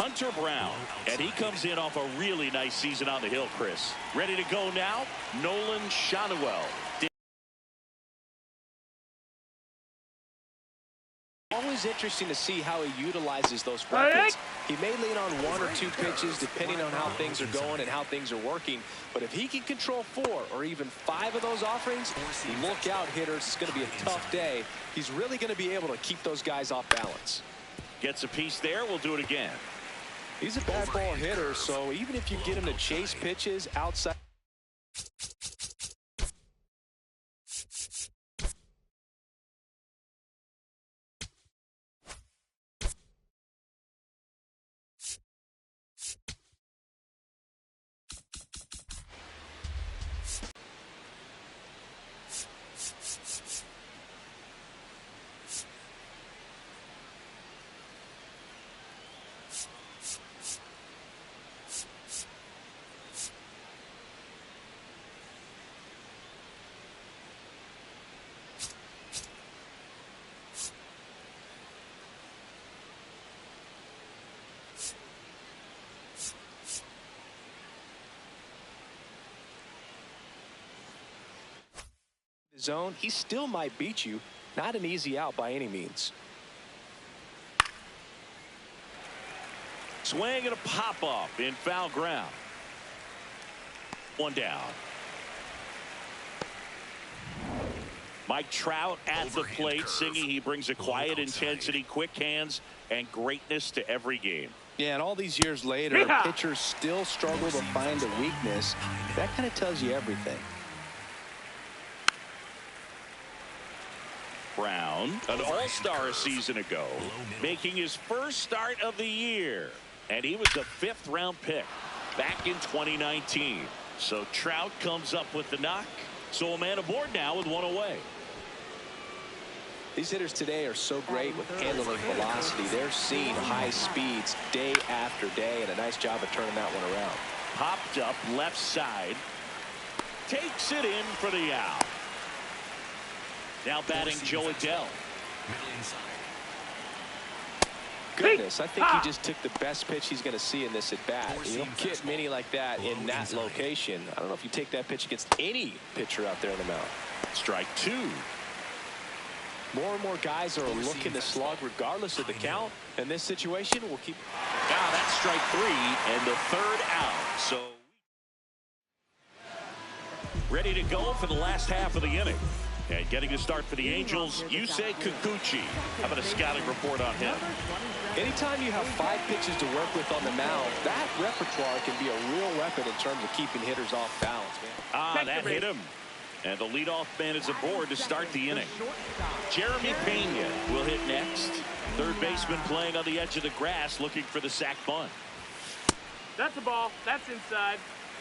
Hunter Brown, and he comes in off a really nice season on the hill, Chris. Ready to go now, Nolan Shotwell. Always interesting to see how he utilizes those weapons. He may lean on 1 or 2 pitches depending on how things are going and how things are working. But if he can control 4 or even 5 of those offerings, look out, hitters. It's going to be a tough day. He's really going to be able to keep those guys off balance. Gets a piece there. We'll do it again. He's a bad ball hitter, so even if you get him to chase pitches outside. Zone, he still might beat you. Not an easy out by any means. Swing and a pop off in foul ground. 1 down. Mike Trout at the plate, singing he brings a quiet intensity, quick hands, and greatness to every game. Yeah, and all these years later, pitchers still struggle to find a weakness. That kind of tells you everything. Brown, an all-star a season ago, making his first start of the year. And he was a 5th-round pick back in 2019. So Trout comes up with the knock. So a man aboard now with 1 away. These hitters today are so great with handling velocity. They're seeing high speeds day after day, and a nice job of turning that one around. Popped up left side. Takes it in for the out. Now batting Joe Adell. Goodness, I think he just took the best pitch he's going to see in this at bat. You don't get many like that in that location. I don't know if you take that pitch against any pitcher out there on the mound. Strike 2. More and more guys are looking to slug regardless of the count. In this situation, we'll keep. Now that's strike 3 and the 3rd out. So ready to go for the last half of the inning. And getting to start for the Angels, Yusei Kikuchi. How about a scouting report on him? Anytime you have 5 pitches to work with on the mound, that repertoire can be a real weapon in terms of keeping hitters off balance, man. That hit him. And the leadoff man is aboard to start the inning. Jeremy Pena will hit next. Third baseman playing on the edge of the grass, looking for the sac bunt. That's a ball. That's inside.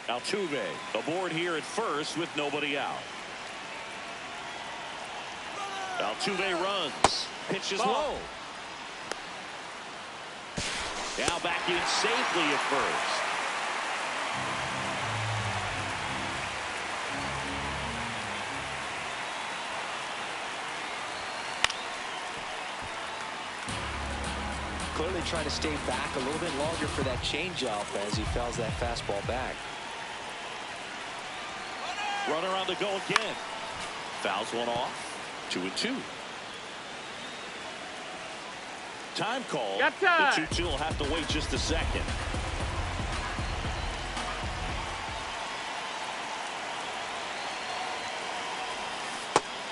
Altuve aboard here at first with nobody out. Altuve runs. Pitch is low. Now back in safely at first. Clearly trying to stay back a little bit longer for that changeup as he fouls that fastball back. Runner on the go again. Fouls one off. 2-2. Time call. Got time. The 2-2 will have to wait just a second.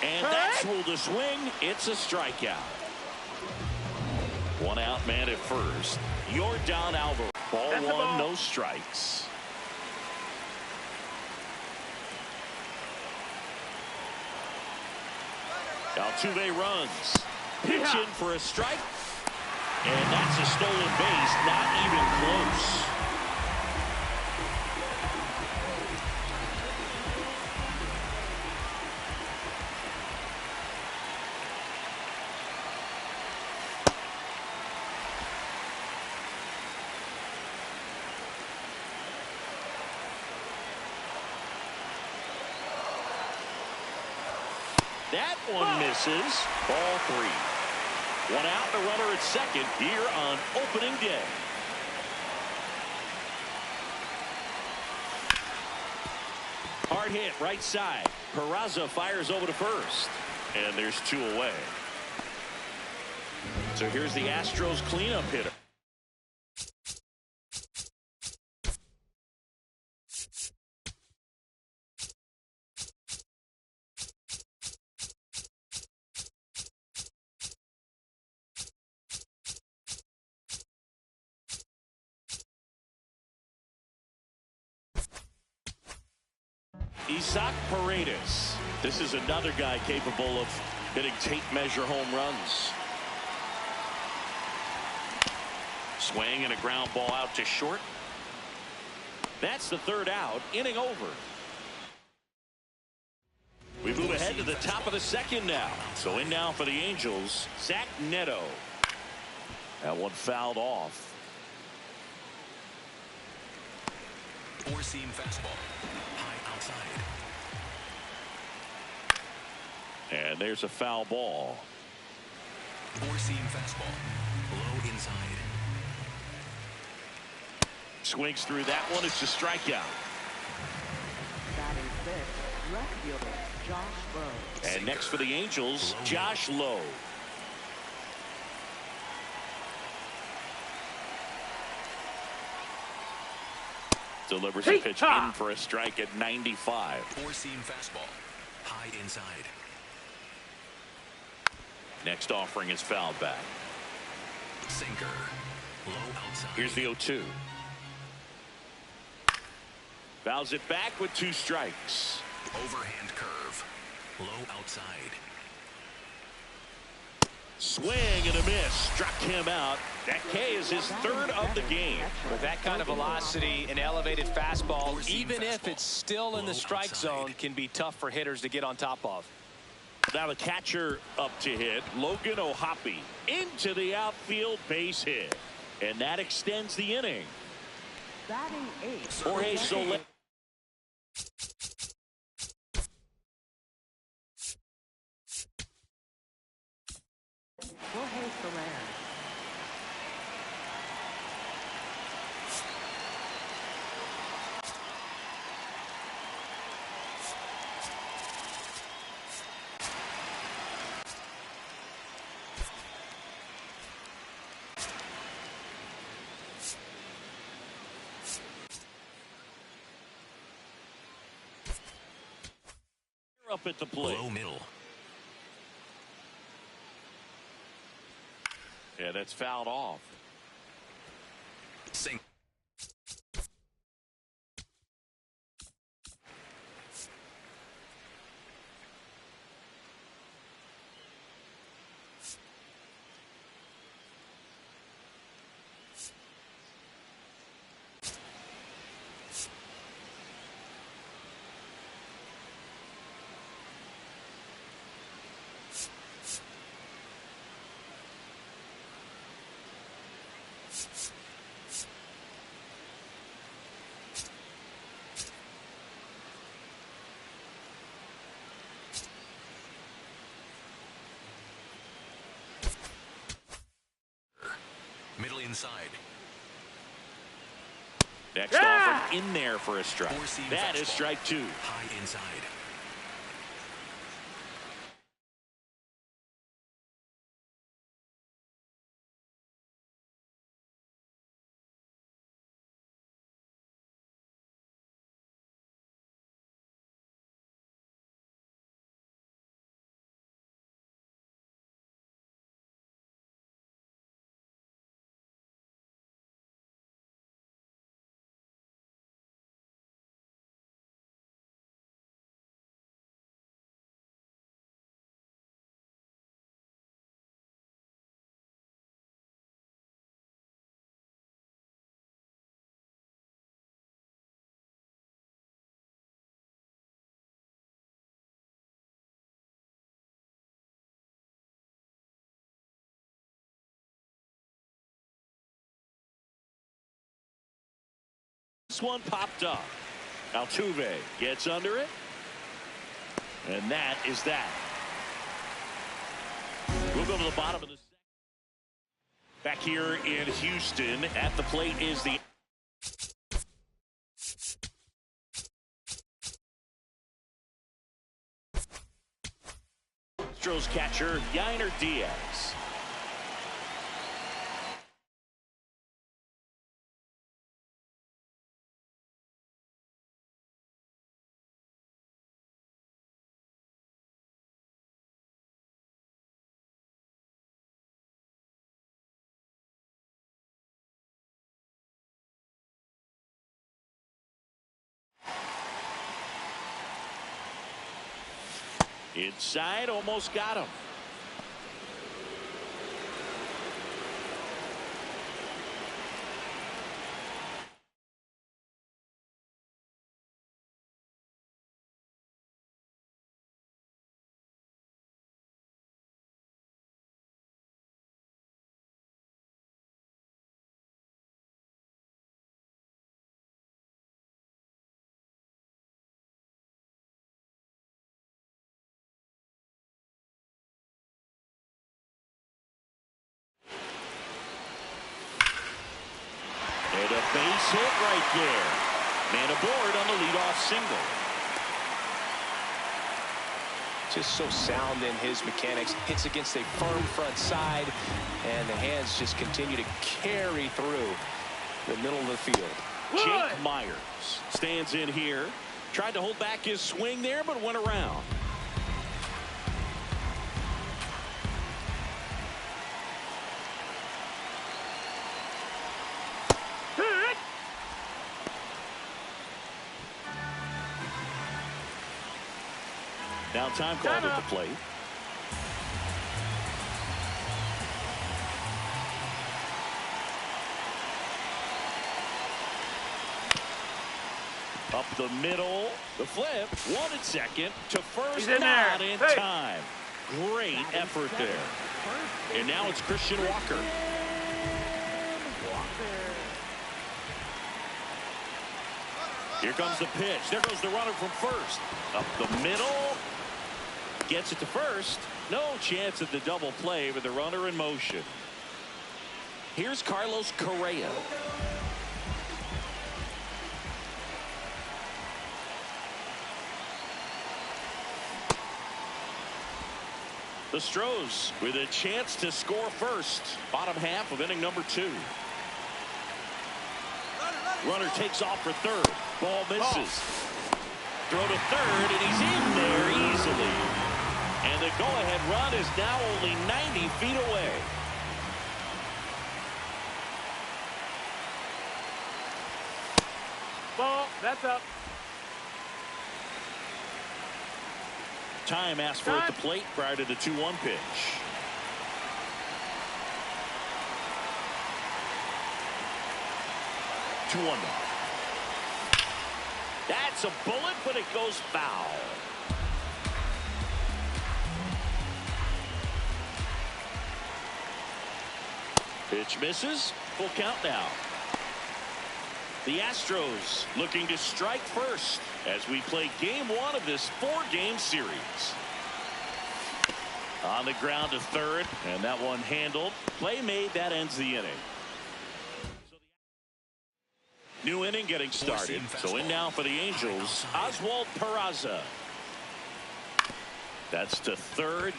And that's ruled a swing. It's a strikeout. 1 out, man at first. Yordan Alvarez. Ball 1, no strikes. Altuve runs. Pitch in for a strike. And that's a stolen base. Not even close. That one misses. Ball 3. 1 out, the runner at second here on opening day. Hard hit right side. Peraza fires over to first. And there's 2 away. So here's the Astros cleanup hitter. Isaac Paredes. This is another guy capable of hitting tape measure home runs. Swing and a ground ball out to short. That's the 3rd out. Inning over. We move ahead to the top of the 2nd now. So in now for the Angels, Zach Neto. That one fouled off. 4-seam fastball. High outside. And there's a foul ball. 4-seam fastball. Low inside. Swings through that one. It's a strikeout. Batting 5th, left fielder Josh Lowe. And next for the Angels, Josh Lowe. Delivers a pitch in for a strike at 95. 4-seam fastball. High inside. Next offering is fouled back. Sinker. Low outside. Here's the 0-2. Fouls it back with 2 strikes. Overhand curve. Low outside. Swing and a miss. Struck him out. That K is his 3rd of the game. With that kind of velocity, an elevated fastball, even if it's still in the strike zone, can be tough for hitters to get on top of. Now the catcher up to hit. Logan O'Hoppe into the outfield, base hit. And that extends the inning. Batting 8th, Jorge Soler. Jorge Soler. Up at the plate. Low middle. Yeah, that's fouled off. Sink. Middle inside. Next offering in there for a strike. That is strike 2. High inside. This one popped up. Altuve gets under it. And that is that. We'll go to the bottom of the second. Back here in Houston, at the plate is the catcher, Yainer Diaz. Inside, almost got him. And a base hit right there. Man aboard on the leadoff single. Just so sound in his mechanics. Hits against a firm front side, and the hands just continue to carry through the middle of the field. Jake Myers stands in here. Tried to hold back his swing there, but went around. Now time called at the plate. Up the middle, the flip, one at second to first, not in time. Great effort there. And now it's Christian Walker. Here comes the pitch. There goes the runner from first. Up the middle. Gets it to first. No chance at the double play with the runner in motion. Here's Carlos Correa. The Stros with a chance to score first. Bottom half of inning number 2. Runner takes off for third. Ball misses. Throw to third, and he's in there easily. And the go-ahead run is now only 90 feet away. Ball, that's up. Time asked for at the plate prior to the 2-1 pitch. Two one now. That's a bullet, but it goes foul. Pitch misses. Full count now. The Astros looking to strike first as we play game 1 of this 4-game series. On the ground to third, and that one handled. Play made. That ends the inning. New inning getting started. So in now for the Angels, Oswald Peraza. That's to third.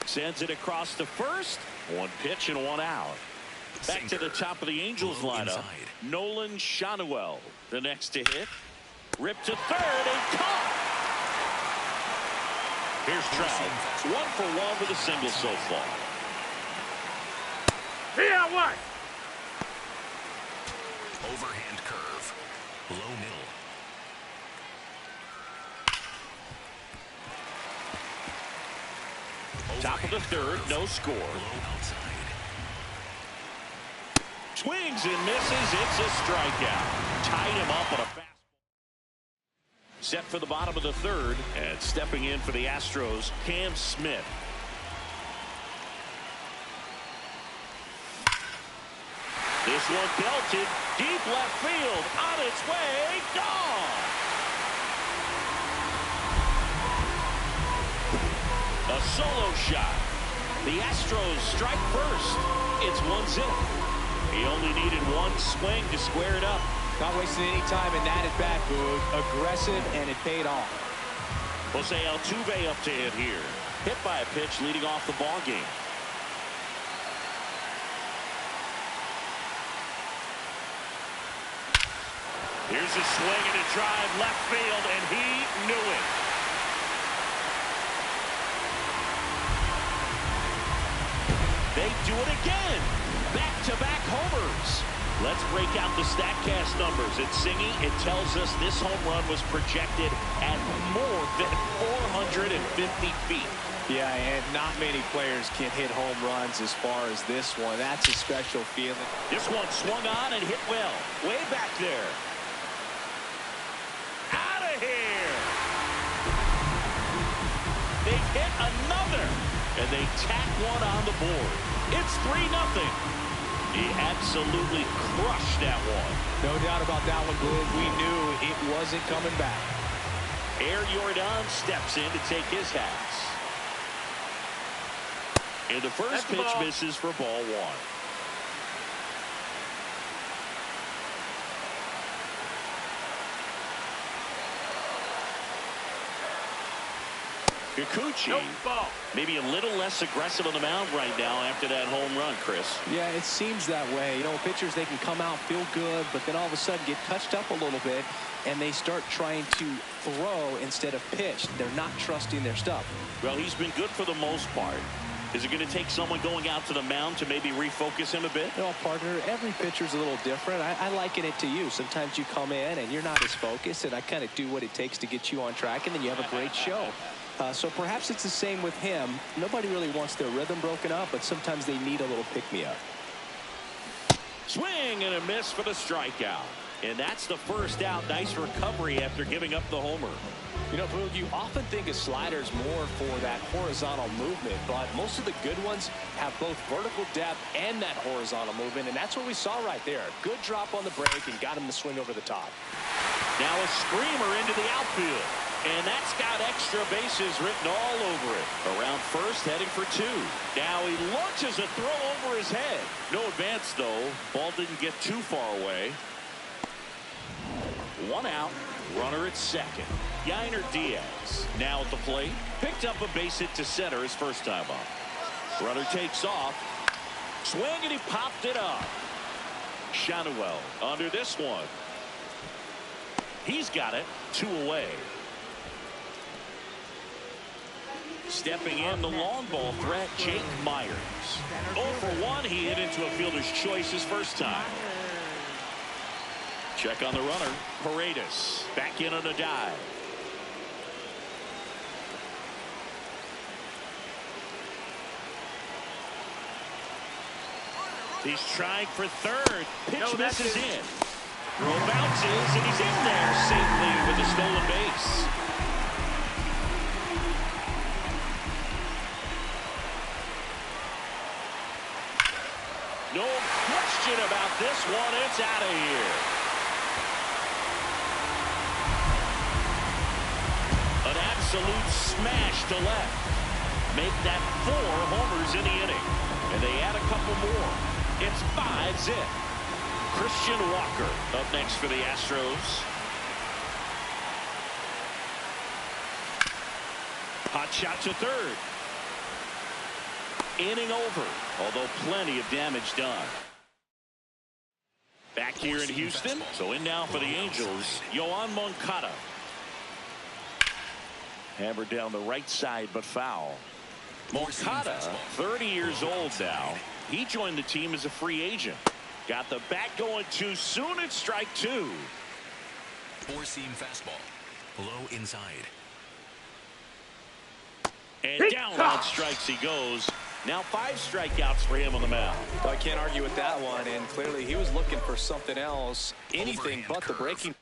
Sends it across to first. One pitch and one out. Back to the top of the Angels lineup. Nolan Shanuel, the next to hit. Ripped to third and caught. Here's Trout. 1 for 1 with a single so far. Yeah, what? Overhand curve. Low middle. Top of the third, no score. Low outside. Swings and misses. It's a strikeout. Tied him up on a fastball. Set for the bottom of the third, and stepping in for the Astros, Cam Smith. This one belted deep left field, on its way, gone. A solo shot. The Astros strike first. It's 1-0. He only needed one swing to square it up. Not wasting any time in that at bat, Boog. Aggressive, and it paid off. Jose Altuve up to hit here. Hit by a pitch leading off the ball game. Here's a swing and a drive left field, and he knew it. They do it again. Back-to-back homers. Let's break out the StatCast numbers. It's Singy. It tells us this home run was projected at more than 450 feet. Yeah, and not many players can hit home runs as far as this one. That's a special feeling. This one swung on and hit well. Way back there. Out of here. They hit another, and they tack one on the board. It's 3-0. He absolutely crushed that one. No doubt about that one, Boog. We knew it wasn't coming back. Air Jordan steps in to take his hats. And the first pitch misses for ball one. Kikuchi, maybe a little less aggressive on the mound right now after that home run, Chris. Yeah, it seems that way. You know, pitchers, they can come out, feel good, but then all of a sudden get touched up a little bit, and they start trying to throw instead of pitch. They're not trusting their stuff. Well, he's been good for the most part. Is it going to take someone going out to the mound to maybe refocus him a bit? You know, partner, every pitcher's a little different. I liken it to you. Sometimes you come in and you're not as focused, and I kind of do what it takes to get you on track, and then you have a great show. So perhaps it's the same with him. Nobody really wants their rhythm broken up, but sometimes they need a little pick-me-up. Swing and a miss for the strikeout. And that's the first out. Nice recovery after giving up the homer. You know, Boog, you often think of sliders more for that horizontal movement, but most of the good ones have both vertical depth and that horizontal movement, and that's what we saw right there. Good drop on the break and got him to swing over the top. Now a screamer into the outfield. And that's got extra bases written all over it. Around first, heading for two. Now he launches a throw over his head. No advance, though. Ball didn't get too far away. One out. Runner at second. Yainer Diaz now at the plate. Picked up a base hit to center his first time up. Runner takes off. Swing, and he popped it up. Shanuel under this one. He's got it. 2 away. Stepping in the long ball threat, Jake Myers. 0 for 1. He hit into a fielder's choice his first time. Check on the runner. Paredes back in on a dive. He's trying for third. Pitch misses in. Throw bounces, and he's in there safely with a stolen base. No question about this one. It's out of here. An absolute smash to left. Make that 4 homers in the inning. And they add a couple more. It's 5-zip. Christian Walker up next for the Astros. Hot shot to third. Inning over, although plenty of damage done. Back here in Houston, so in now for the Angels, Yoan Moncada. Hammered down the right side, but foul. Moncada, 30 years old now. He joined the team as a free agent. Got the bat going too soon at strike 2. 4-seam fastball. Low inside. And down on strikes he goes. Now 5 strikeouts for him on the mound. Well, I can't argue with that one, and clearly he was looking for something else, anything but the breaking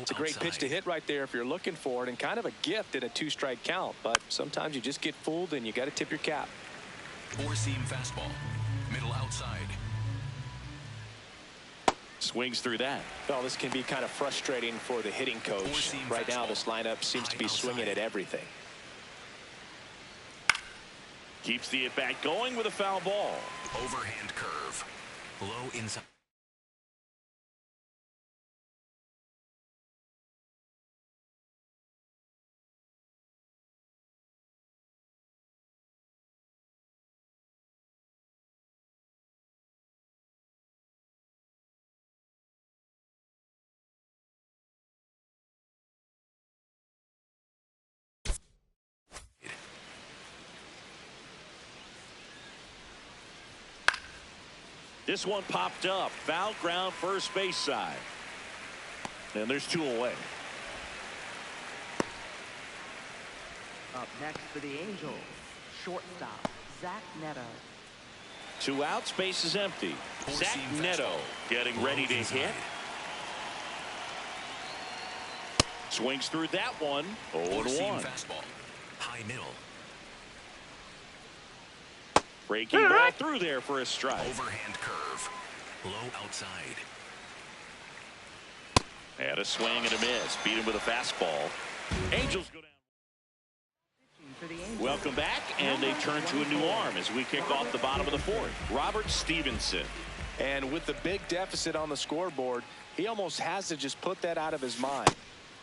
It's a great pitch to hit right there if you're looking for it, and kind of a gift in a 2-strike count. But sometimes you just get fooled and you got to tip your cap. 4-seam fastball. Middle outside. Swings through that. Well, this can be kind of frustrating for the hitting coach. Right now, this lineup seems to be swinging at everything. Keeps the at-bat going with a foul ball. Overhand curve. Low inside. This one popped up. Foul ground first base side. And there's 2 away. Up next for the Angels, shortstop, Zach Neto. 2 outs, base is empty. Zach Neto getting ready to hit. Swings through that one. 0-1. Fastball. High middle. Breaking ball through there for a strike. Overhand curve. Low outside. And a swing and a miss. Beat him with a fastball. Angels go down. Welcome back, and they turn to a new arm as we kick off the bottom of the 4th. Robert Stevenson. And with the big deficit on the scoreboard, he almost has to just put that out of his mind.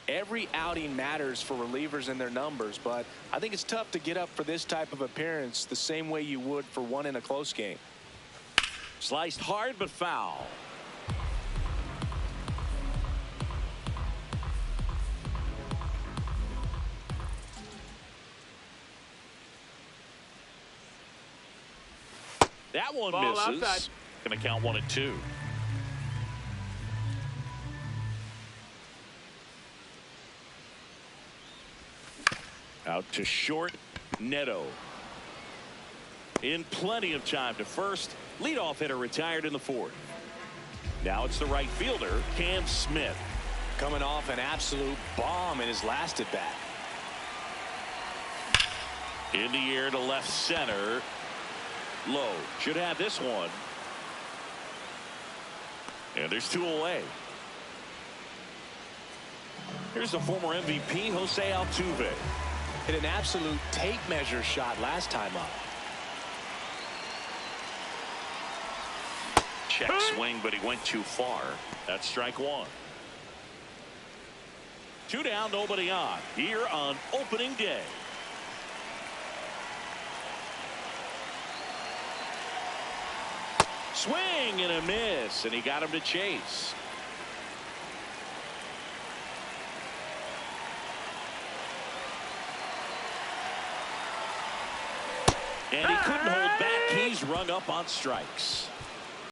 Every outing matters for relievers and their numbers, but I think it's tough to get up for this type of appearance the same way you would for one in a close game. Sliced hard but foul. That one Ball misses. outside. Going to count 1-2. Out to short, Neto. In plenty of time to first. Leadoff hitter retired in the 4th. Now it's the right fielder, Cam Smith. Coming off an absolute bomb in his last at bat. In the air to left center. Low. Should have this one. And there's 2 away. Here's the former MVP, Jose Altuve. Hit an absolute tape measure shot last time up. Check swing, but he went too far. That's strike 1. 2 down, nobody on. Here on opening day. Swing and a miss, and he got him to chase. And he couldn't hold back. He's rung up on strikes.